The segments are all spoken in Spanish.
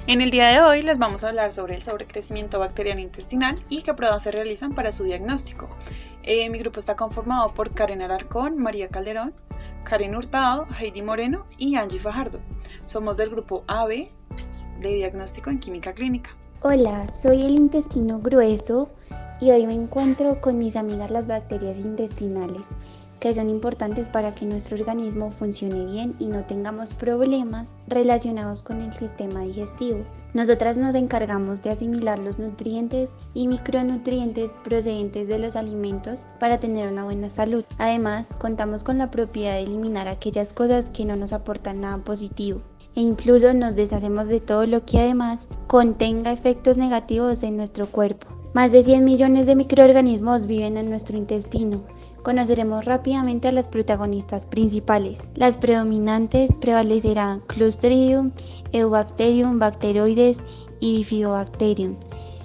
En el día de hoy les vamos a hablar sobre el sobrecrecimiento bacteriano intestinal y qué pruebas se realizan para su diagnóstico. Mi grupo está conformado por Karen Alarcón, María Calderón, Karen Hurtado, Heidi Moreno y Angie Fajardo. Somos del grupo AB de diagnóstico en química clínica. Hola, soy el intestino grueso y hoy me encuentro con mis amigas las bacterias intestinales, que son importantes para que nuestro organismo funcione bien y no tengamos problemas relacionados con el sistema digestivo. Nosotras nos encargamos de asimilar los nutrientes y micronutrientes procedentes de los alimentos para tener una buena salud. Además, contamos con la propiedad de eliminar aquellas cosas que no nos aportan nada positivo. E incluso nos deshacemos de todo lo que además contenga efectos negativos en nuestro cuerpo. Más de 100 millones de microorganismos viven en nuestro intestino. Conoceremos rápidamente a las protagonistas principales. Las predominantes prevalecerán Clostridium, Eubacterium, Bacteroides y Bifidobacterium.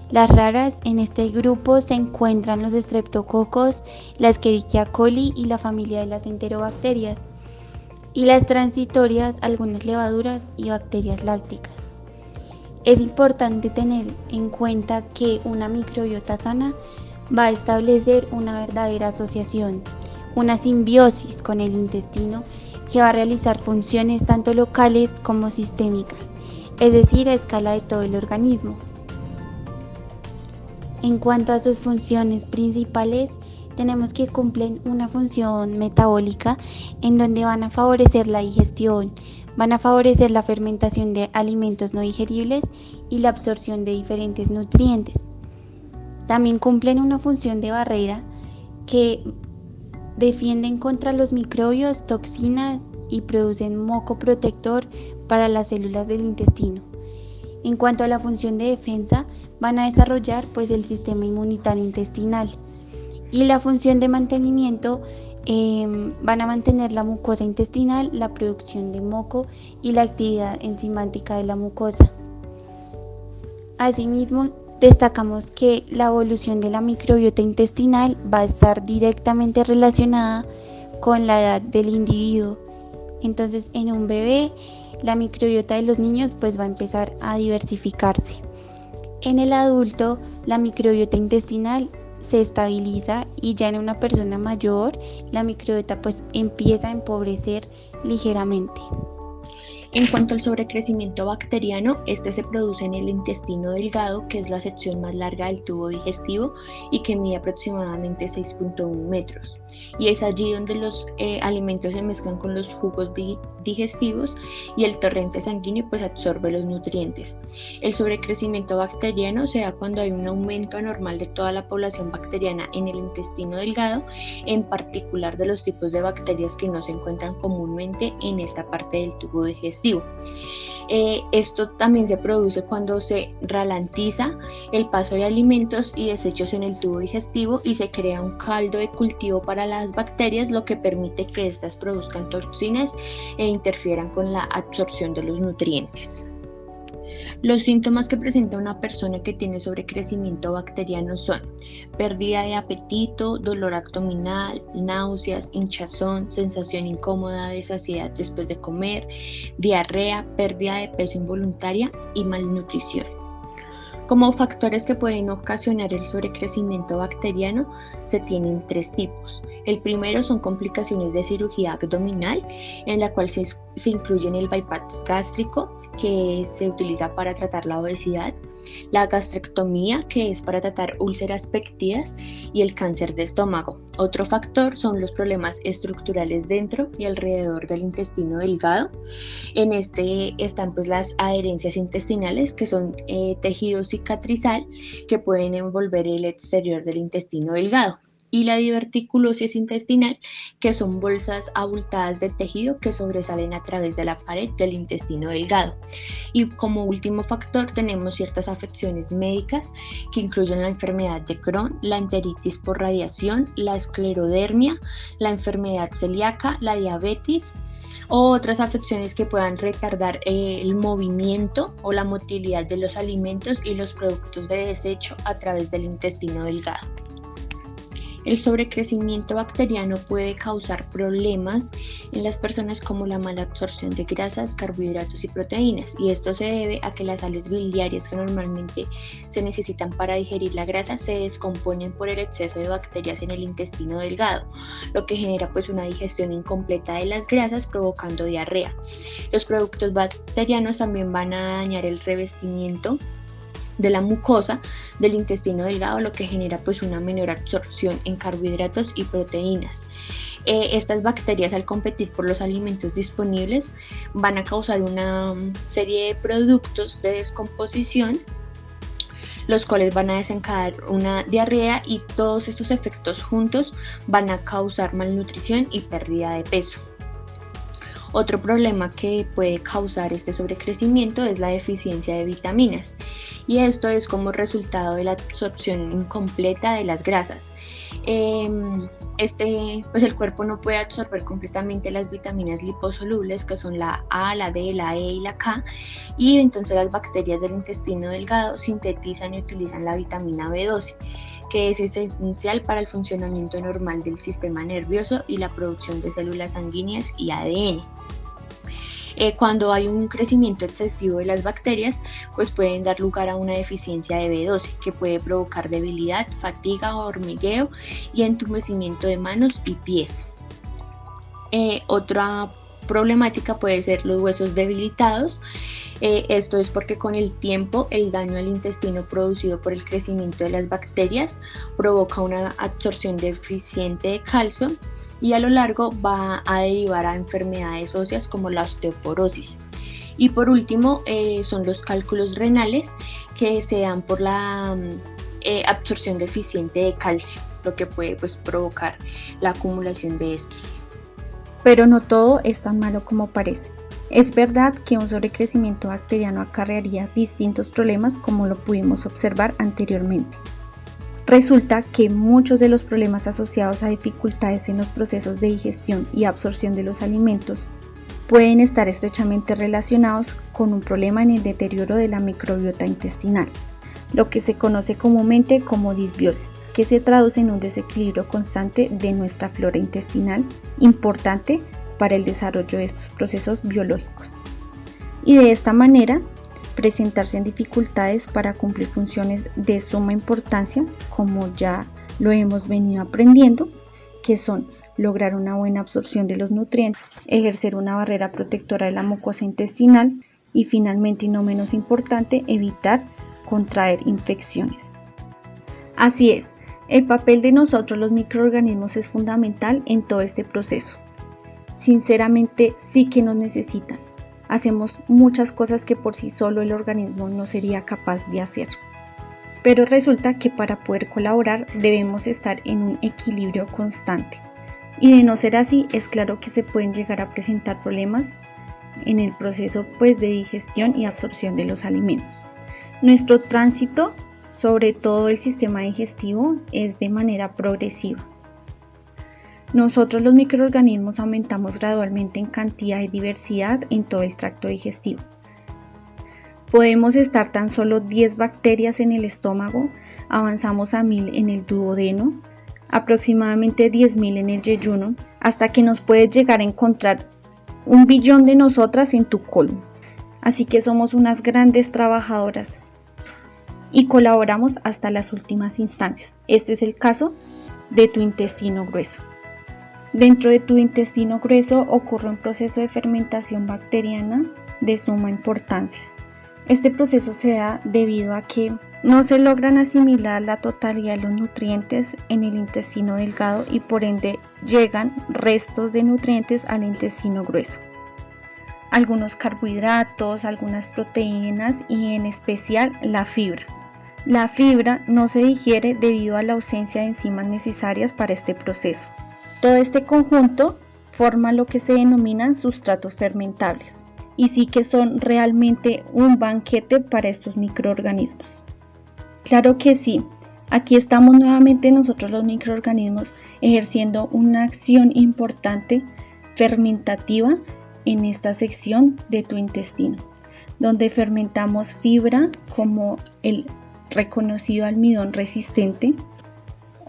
Las raras en este grupo se encuentran los Streptococos, la Escherichia coli y la familia de las Enterobacterias. Y las transitorias, algunas levaduras y bacterias lácticas. Es importante tener en cuenta que una microbiota sana va a establecer una verdadera asociación, una simbiosis con el intestino que va a realizar funciones tanto locales como sistémicas, es decir, a escala de todo el organismo. En cuanto a sus funciones principales, tenemos que cumplen una función metabólica en donde van a favorecer la digestión, van a favorecer la fermentación de alimentos no digeribles y la absorción de diferentes nutrientes. También cumplen una función de barrera que defienden contra los microbios, toxinas y producen moco protector para las células del intestino. En cuanto a la función de defensa, van a desarrollar el sistema inmunitario intestinal. Y la función de mantenimiento van a mantener la mucosa intestinal, la producción de moco y la actividad enzimática de la mucosa. Asimismo, destacamos que la evolución de la microbiota intestinal va a estar directamente relacionada con la edad del individuo. Entonces, en un bebé, la microbiota de los niños va a empezar a diversificarse. En el adulto, la microbiota intestinal se estabiliza y ya en una persona mayor la microbiota empieza a empobrecer ligeramente. En cuanto al sobrecrecimiento bacteriano, este se produce en el intestino delgado, que es la sección más larga del tubo digestivo y que mide aproximadamente 6.1 metros. Y es allí donde los alimentos se mezclan con los jugos digestivos y el torrente sanguíneo absorbe los nutrientes. El sobrecrecimiento bacteriano se da cuando hay un aumento anormal de toda la población bacteriana en el intestino delgado, en particular de los tipos de bacterias que no se encuentran comúnmente en esta parte del tubo digestivo. Esto también se produce cuando se ralentiza el paso de alimentos y desechos en el tubo digestivo y se crea un caldo de cultivo para las bacterias, lo que permite que éstas produzcan toxinas e interfieran con la absorción de los nutrientes. Los síntomas que presenta una persona que tiene sobrecrecimiento bacteriano son pérdida de apetito, dolor abdominal, náuseas, hinchazón, sensación incómoda de saciedad después de comer, diarrea, pérdida de peso involuntaria y malnutrición. Como factores que pueden ocasionar el sobrecrecimiento bacteriano, se tienen 3 tipos. El primero son complicaciones de cirugía abdominal, en la cual se incluyen el bypass gástrico, que se utiliza para tratar la obesidad, la gastrectomía, que es para tratar úlceras péptidas, y el cáncer de estómago. Otro factor son los problemas estructurales dentro y alrededor del intestino delgado. En este están las adherencias intestinales, que son tejido cicatrizal que pueden envolver el exterior del intestino delgado, y la diverticulosis intestinal, que son bolsas abultadas de tejido que sobresalen a través de la pared del intestino delgado. Y como último factor tenemos ciertas afecciones médicas que incluyen la enfermedad de Crohn, la enteritis por radiación, la esclerodermia, la enfermedad celíaca, la diabetes o otras afecciones que puedan retardar el movimiento o la motilidad de los alimentos y los productos de desecho a través del intestino delgado. El sobrecrecimiento bacteriano puede causar problemas en las personas como la mala absorción de grasas, carbohidratos y proteínas, y esto se debe a que las sales biliares que normalmente se necesitan para digerir la grasa se descomponen por el exceso de bacterias en el intestino delgado, lo que genera pues una digestión incompleta de las grasas, provocando diarrea. Los productos bacterianos también van a dañar el revestimiento de la mucosa del intestino delgado, lo que genera pues una menor absorción en carbohidratos y proteínas. Estas bacterias, al competir por los alimentos disponibles, van a causar una serie de productos de descomposición, los cuales van a desencadenar una diarrea, y todos estos efectos juntos van a causar malnutrición y pérdida de peso. Otro problema que puede causar este sobrecrecimiento es la deficiencia de vitaminas, y esto es como resultado de la absorción incompleta de las grasas. Pues el cuerpo no puede absorber completamente las vitaminas liposolubles, que son la A, la D, la E y la K, y entonces las bacterias del intestino delgado sintetizan y utilizan la vitamina B12, que es esencial para el funcionamiento normal del sistema nervioso y la producción de células sanguíneas y ADN. Cuando hay un crecimiento excesivo de las bacterias, pues pueden dar lugar a una deficiencia de B12, que puede provocar debilidad, fatiga, hormigueo y entumecimiento de manos y pies. Otra problemática puede ser los huesos debilitados. Esto es porque con el tiempo el daño al intestino producido por el crecimiento de las bacterias provoca una absorción deficiente de calcio, y a lo largo va a derivar a enfermedades óseas como la osteoporosis. Y por último son los cálculos renales, que se dan por la absorción deficiente de calcio, lo que puede pues provocar la acumulación de estos. Pero no todo es tan malo como parece. Es verdad que un sobrecrecimiento bacteriano acarrearía distintos problemas, como lo pudimos observar anteriormente. Resulta que muchos de los problemas asociados a dificultades en los procesos de digestión y absorción de los alimentos pueden estar estrechamente relacionados con un problema en el deterioro de la microbiota intestinal, lo que se conoce comúnmente como disbiosis, que se traduce en un desequilibrio constante de nuestra flora intestinal, importante para el desarrollo de estos procesos biológicos. Y de esta manera, presentarse en dificultades para cumplir funciones de suma importancia, como ya lo hemos venido aprendiendo, que son lograr una buena absorción de los nutrientes, ejercer una barrera protectora de la mucosa intestinal y finalmente, y no menos importante, evitar contraer infecciones. Así es, el papel de nosotros los microorganismos es fundamental en todo este proceso. Sinceramente sí que nos necesitan. Hacemos muchas cosas que por sí solo el organismo no sería capaz de hacer. Pero resulta que para poder colaborar debemos estar en un equilibrio constante. Y de no ser así, es claro que se pueden llegar a presentar problemas en el proceso de digestión y absorción de los alimentos. Nuestro tránsito, sobre todo el sistema digestivo, es de manera progresiva. Nosotros los microorganismos aumentamos gradualmente en cantidad y diversidad en todo el tracto digestivo. Podemos estar tan solo 10 bacterias en el estómago, avanzamos a 1000 en el duodeno, aproximadamente 10.000 en el yeyuno, hasta que nos puedes llegar a encontrar 1 billón de nosotras en tu colon. Así que somos unas grandes trabajadoras y colaboramos hasta las últimas instancias. Este es el caso de tu intestino grueso. Dentro de tu intestino grueso ocurre un proceso de fermentación bacteriana de suma importancia. Este proceso se da debido a que no se logran asimilar la totalidad de los nutrientes en el intestino delgado y por ende llegan restos de nutrientes al intestino grueso. Algunos carbohidratos, algunas proteínas y en especial la fibra. La fibra no se digiere debido a la ausencia de enzimas necesarias para este proceso. Todo este conjunto forma lo que se denominan sustratos fermentables y sí que son realmente un banquete para estos microorganismos. Claro que sí, aquí estamos nuevamente nosotros los microorganismos ejerciendo una acción importante fermentativa en esta sección de tu intestino, donde fermentamos fibra como el reconocido almidón resistente,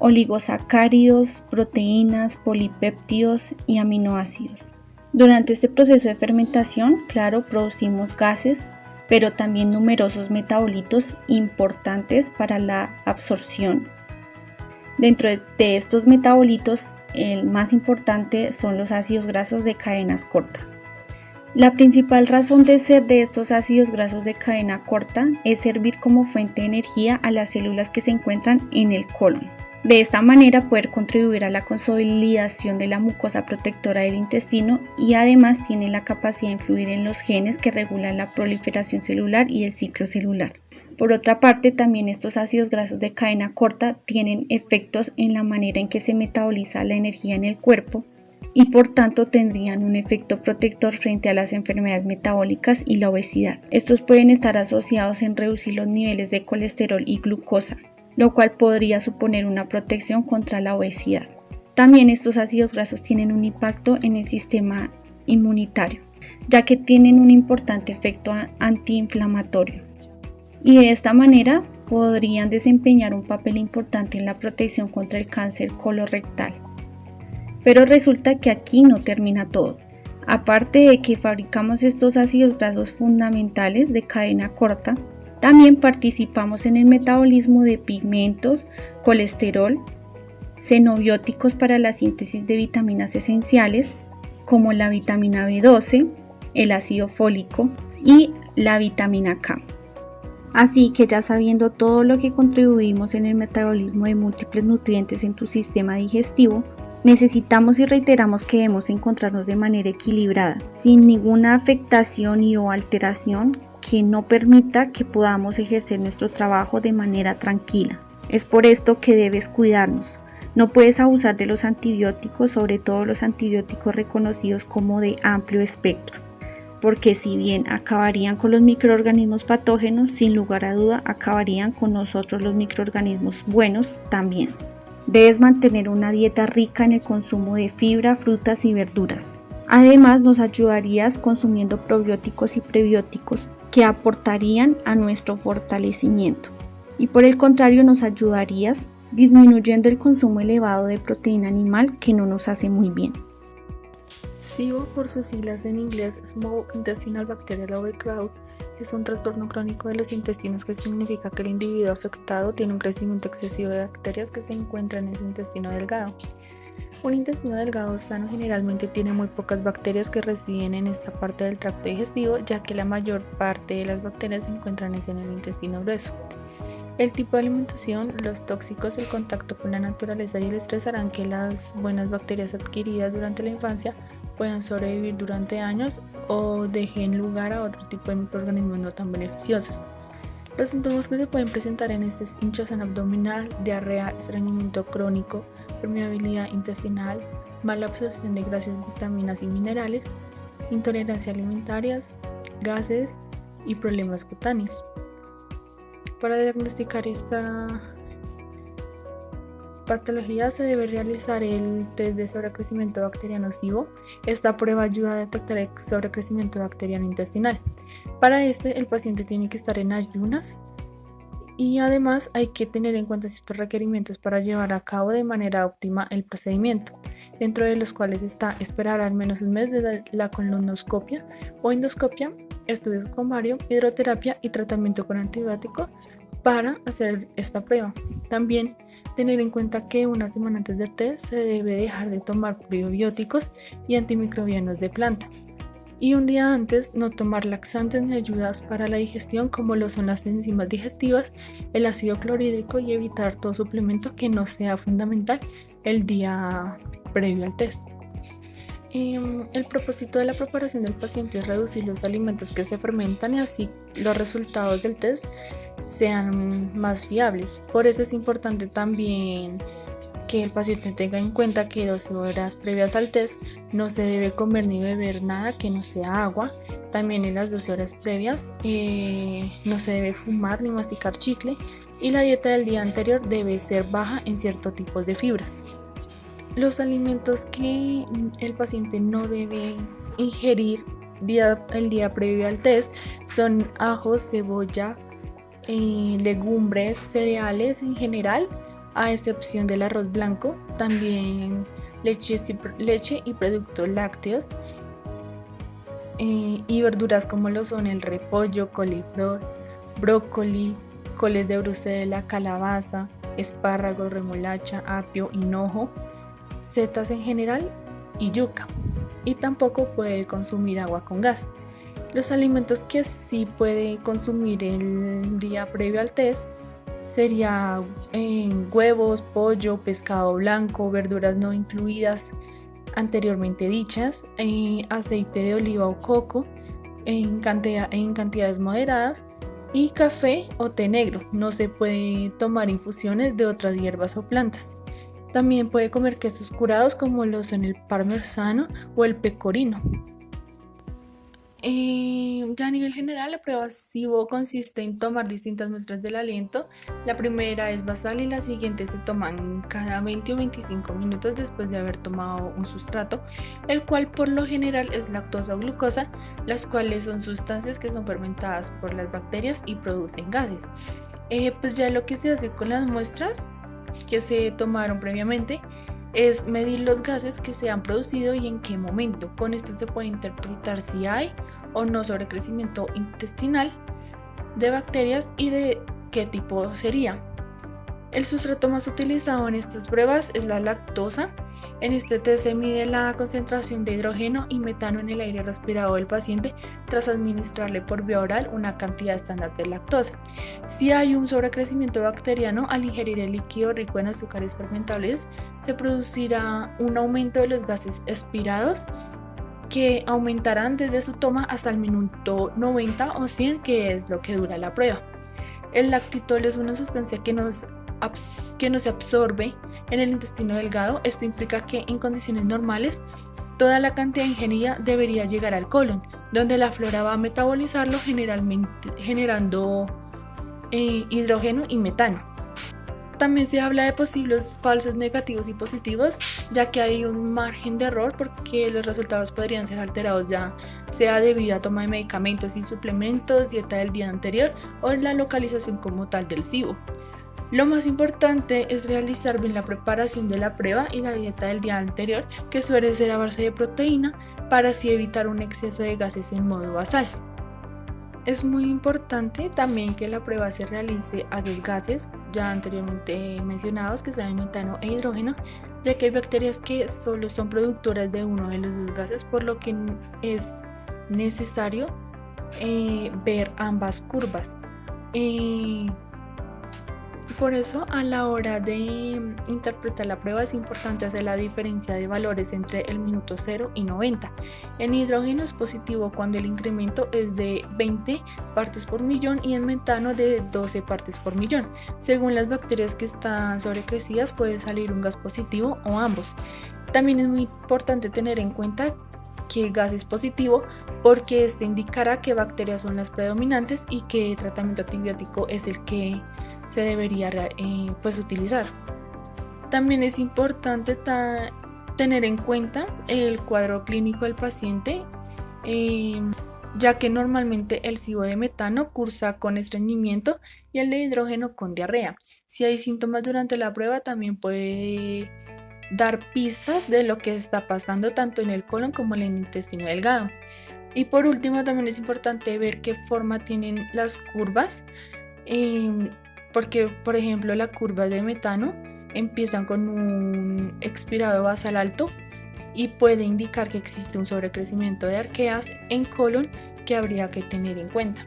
oligosacáridos, proteínas, polipéptidos y aminoácidos. Durante este proceso de fermentación, claro, producimos gases, pero también numerosos metabolitos importantes para la absorción. Dentro de estos metabolitos, el más importante son los ácidos grasos de cadenas cortas. La principal razón de ser de estos ácidos grasos de cadena corta es servir como fuente de energía a las células que se encuentran en el colon. De esta manera poder contribuir a la consolidación de la mucosa protectora del intestino y además tiene la capacidad de influir en los genes que regulan la proliferación celular y el ciclo celular. Por otra parte, también estos ácidos grasos de cadena corta tienen efectos en la manera en que se metaboliza la energía en el cuerpo y por tanto tendrían un efecto protector frente a las enfermedades metabólicas y la obesidad. Estos pueden estar asociados en reducir los niveles de colesterol y glucosa, lo cual podría suponer una protección contra la obesidad. También estos ácidos grasos tienen un impacto en el sistema inmunitario, ya que tienen un importante efecto antiinflamatorio. Y de esta manera podrían desempeñar un papel importante en la protección contra el cáncer colorectal. Pero resulta que aquí no termina todo. Aparte de que fabricamos estos ácidos grasos fundamentales de cadena corta, también participamos en el metabolismo de pigmentos, colesterol, xenobióticos para la síntesis de vitaminas esenciales como la vitamina B12, el ácido fólico y la vitamina K. Así que ya sabiendo todo lo que contribuimos en el metabolismo de múltiples nutrientes en tu sistema digestivo, necesitamos y reiteramos que debemos encontrarnos de manera equilibrada, sin ninguna afectación y o alteración que no permita que podamos ejercer nuestro trabajo de manera tranquila. Es por esto que debes cuidarnos. No puedes abusar de los antibióticos, sobre todo los antibióticos reconocidos como de amplio espectro, porque si bien acabarían con los microorganismos patógenos, sin lugar a duda acabarían con nosotros los microorganismos buenos también. Debes mantener una dieta rica en el consumo de fibra, frutas y verduras. Además, nos ayudarías consumiendo probióticos y prebióticos que aportarían a nuestro fortalecimiento. Y por el contrario, nos ayudarías disminuyendo el consumo elevado de proteína animal que no nos hace muy bien. SIBO, por sus siglas en inglés Small Intestinal Bacterial Overgrowth, es un trastorno crónico de los intestinos que significa que el individuo afectado tiene un crecimiento excesivo de bacterias que se encuentran en su intestino delgado. Un intestino delgado sano generalmente tiene muy pocas bacterias que residen en esta parte del tracto digestivo, ya que la mayor parte de las bacterias se encuentran en el intestino grueso. El tipo de alimentación, los tóxicos, el contacto con la naturaleza y el estrés harán que las buenas bacterias adquiridas durante la infancia puedan sobrevivir durante años o dejen lugar a otro tipo de microorganismos no tan beneficiosos. Los síntomas que se pueden presentar en este es hinchazón abdominal, diarrea, estreñimiento crónico, permeabilidad intestinal, mala absorción de grasas, vitaminas y minerales, intolerancias alimentarias, gases y problemas cutáneos. Para diagnosticar esta patología se debe realizar el test de sobrecrecimiento bacteriano SIBO. Esta prueba ayuda a detectar el sobrecrecimiento bacteriano intestinal. Para el paciente tiene que estar en ayunas y además hay que tener en cuenta ciertos requerimientos para llevar a cabo de manera óptima el procedimiento, dentro de los cuales está esperar al menos un mes de la colonoscopia o endoscopia, estudios con bario, hidroterapia y tratamiento con antibiótico para hacer esta prueba. También tener en cuenta que una semana antes del test se debe dejar de tomar probióticos y antimicrobianos de planta. Y un día antes no tomar laxantes ni ayudas para la digestión como lo son las enzimas digestivas, el ácido clorhídrico y evitar todo suplemento que no sea fundamental el día previo al test. El propósito de la preparación del paciente es reducir los alimentos que se fermentan y así los resultados del test sean más fiables. Por eso es importante también que el paciente tenga en cuenta que 12 horas previas al test no se debe comer ni beber nada que no sea agua. También en las 12 horas previas no se debe fumar ni masticar chicle y la dieta del día anterior debe ser baja en ciertos tipos de fibras. Los alimentos que el paciente no debe ingerir el día previo al test son ajo, cebolla, legumbres, cereales en general, a excepción del arroz blanco, también leche y productos lácteos, y verduras como lo son el repollo, coliflor, brócoli, coles de Bruselas, calabaza, espárragos, remolacha, apio, hinojo, setas en general y yuca. Y tampoco puede consumir agua con gas. Los alimentos que sí puede consumir el día previo al test sería huevos, pollo, pescado blanco, verduras no incluidas anteriormente dichas, aceite de oliva o coco en cantidades moderadas y café o té negro. No se puede tomar infusiones de otras hierbas o plantas. También puede comer quesos curados como lo son el parmesano o el pecorino. Ya a nivel general, la prueba SIBO consiste en tomar distintas muestras del aliento. La primera es basal y la siguiente se toman cada 20 o 25 minutos después de haber tomado un sustrato, el cual por lo general es lactosa o glucosa, las cuales son sustancias que son fermentadas por las bacterias y producen gases. Pues ya lo que se hace con las muestras que se tomaron previamente es medir los gases que se han producido y en qué momento. Con esto se puede interpretar si hay o no sobrecrecimiento intestinal de bacterias y de qué tipo sería. El sustrato más utilizado en estas pruebas es la lactosa. En este test se mide la concentración de hidrógeno y metano en el aire respirado del paciente tras administrarle por vía oral una cantidad estándar de lactosa. Si hay un sobrecrecimiento bacteriano al ingerir el líquido rico en azúcares fermentables, se producirá un aumento de los gases expirados que aumentarán desde su toma hasta el minuto 90 o 100, que es lo que dura la prueba. El lactitol es una sustancia que no se absorbe en el intestino delgado. Esto implica que en condiciones normales toda la cantidad ingerida debería llegar al colon, donde la flora va a metabolizarlo generando hidrógeno y metano. También se habla de posibles falsos negativos y positivos, ya que hay un margen de error porque los resultados podrían ser alterados, ya sea debido a toma de medicamentos y suplementos, dieta del día anterior o la localización como tal del SIBO. Lo más importante es realizar bien la preparación de la prueba y la dieta del día anterior, que suele ser a base de proteína, para así evitar un exceso de gases en modo basal. Es muy importante también que la prueba se realice a dos gases ya anteriormente mencionados, que son el metano e hidrógeno, ya que hay bacterias que solo son productoras de uno de los dos gases, por lo que es necesario ver ambas curvas. Por eso, a la hora de interpretar la prueba es importante hacer la diferencia de valores entre el minuto 0 y 90. En hidrógeno es positivo cuando el incremento es de 20 partes por millón y en metano de 12 partes por millón. Según las bacterias que están sobrecrecidas puede salir un gas positivo o ambos. También es muy importante tener en cuenta que el gas es positivo porque este indicará qué bacterias son las predominantes y qué tratamiento antibiótico es el que se debería utilizar. También es importante tener en cuenta el cuadro clínico del paciente, ya que normalmente el SIBO de metano cursa con estreñimiento y el de hidrógeno con diarrea. Si hay síntomas durante la prueba, también puede dar pistas de lo que está pasando tanto en el colon como en el intestino delgado. Y por último, también es importante ver qué forma tienen las curvas, porque por ejemplo la curva de metano empiezan con un expirado basal alto y puede indicar que existe un sobrecrecimiento de arqueas en colon que habría que tener en cuenta.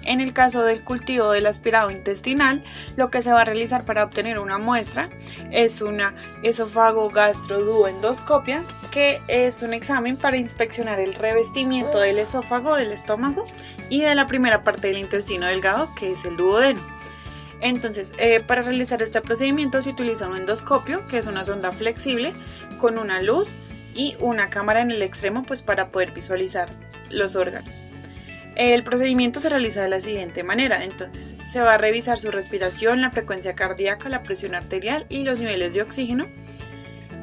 En el caso del cultivo del aspirado intestinal, lo que se va a realizar para obtener una muestra es una esófago-gastroduoendoscopia, que es un examen para inspeccionar el revestimiento del esófago, del estómago y de la primera parte del intestino delgado, que es el duodeno. Entonces, para realizar este procedimiento se utiliza un endoscopio, que es una sonda flexible con una luz y una cámara en el extremo, pues para poder visualizar los órganos. El procedimiento se realiza de la siguiente manera. Entonces, se va a revisar su respiración, la frecuencia cardíaca, la presión arterial y los niveles de oxígeno.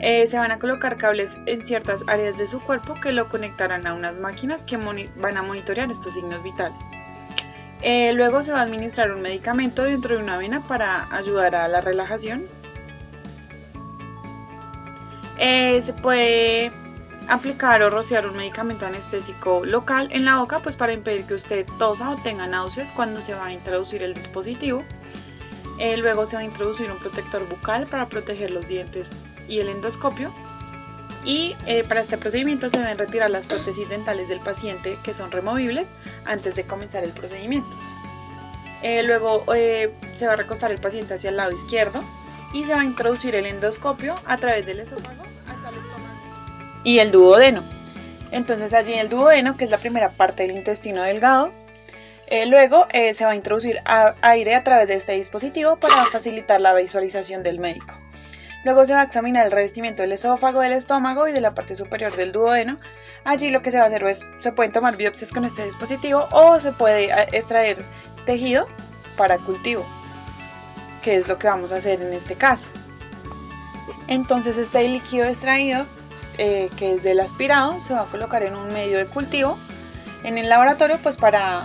Se van a colocar cables en ciertas áreas de su cuerpo que lo conectarán a unas máquinas que van a monitorear estos signos vitales. Luego se va a administrar un medicamento dentro de una vena para ayudar a la relajación Se puede aplicar o rociar un medicamento anestésico local en la boca, pues para impedir que usted tosa o tenga náuseas cuando se va a introducir el dispositivo. Luego se va a introducir un protector bucal para proteger los dientes y el endoscopio. Y para este procedimiento se deben retirar las prótesis dentales del paciente, que son removibles, antes de comenzar el procedimiento. Luego se va a recostar el paciente hacia el lado izquierdo y se va a introducir el endoscopio a través del esófago hasta el estómago y el duodeno. Entonces allí en el duodeno, que es la primera parte del intestino delgado, luego se va a introducir aire a través de este dispositivo para facilitar la visualización del médico. Luego se va a examinar el revestimiento del esófago, del estómago y de la parte superior del duodeno. Allí lo que se va a hacer es, se pueden tomar biopsias con este dispositivo o se puede extraer tejido para cultivo, que es lo que vamos a hacer en este caso. Entonces este líquido extraído, que es del aspirado, se va a colocar en un medio de cultivo en el laboratorio, pues para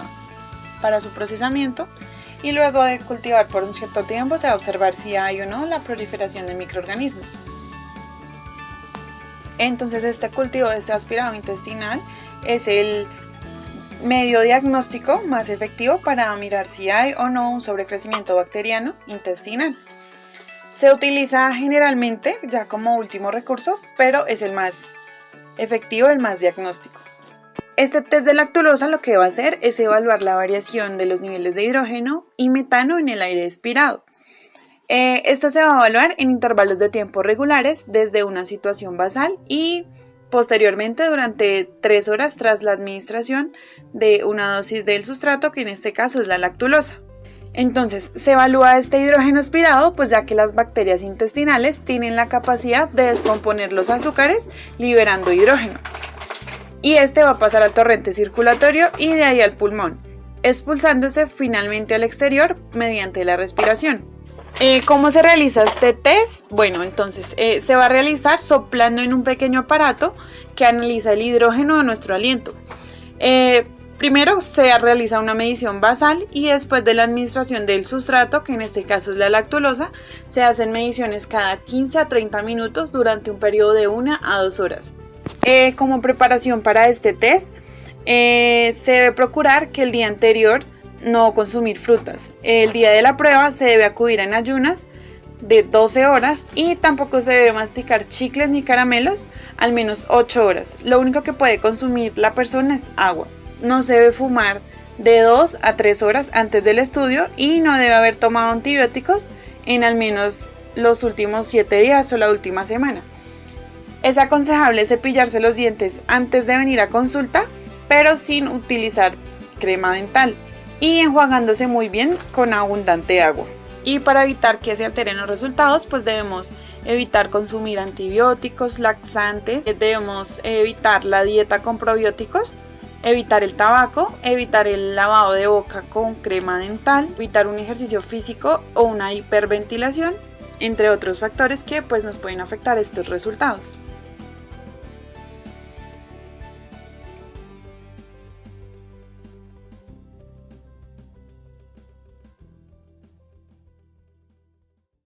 su procesamiento. Y luego de cultivar por un cierto tiempo se va a observar si hay o no la proliferación de microorganismos. Entonces este cultivo de este aspirado intestinal es el medio diagnóstico más efectivo para mirar si hay o no un sobrecrecimiento bacteriano intestinal. Se utiliza generalmente ya como último recurso, pero es el más efectivo, el más diagnóstico. Este test de lactulosa lo que va a hacer es evaluar la variación de los niveles de hidrógeno y metano en el aire expirado. Esto se va a evaluar en intervalos de tiempo regulares desde una situación basal y posteriormente durante 3 horas tras la administración de una dosis del sustrato, que en este caso es la lactulosa. Entonces se evalúa este hidrógeno expirado, pues ya que las bacterias intestinales tienen la capacidad de descomponer los azúcares liberando hidrógeno. Y este va a pasar al torrente circulatorio y de ahí al pulmón, expulsándose finalmente al exterior mediante la respiración. ¿Cómo se realiza este test? Bueno, entonces se va a realizar soplando en un pequeño aparato que analiza el hidrógeno de nuestro aliento. Primero se realiza una medición basal y después de la administración del sustrato, que en este caso es la lactulosa, se hacen mediciones cada 15 a 30 minutos durante un periodo de 1 a 2 horas. Como preparación para este test, se debe procurar que el día anterior no consumir frutas. El día de la prueba se debe acudir en ayunas de 12 horas y tampoco se debe masticar chicles ni caramelos al menos 8 horas. Lo único que puede consumir la persona es agua. No se debe fumar de 2 a 3 horas antes del estudio y no debe haber tomado antibióticos en al menos los últimos 7 días o la última semana. Es aconsejable cepillarse los dientes antes de venir a consulta, pero sin utilizar crema dental y enjuagándose muy bien con abundante agua. Y para evitar que se alteren los resultados, pues debemos evitar consumir antibióticos, laxantes, debemos evitar la dieta con probióticos, evitar el tabaco, evitar el lavado de boca con crema dental, evitar un ejercicio físico o una hiperventilación, entre otros factores que pues nos pueden afectar estos resultados.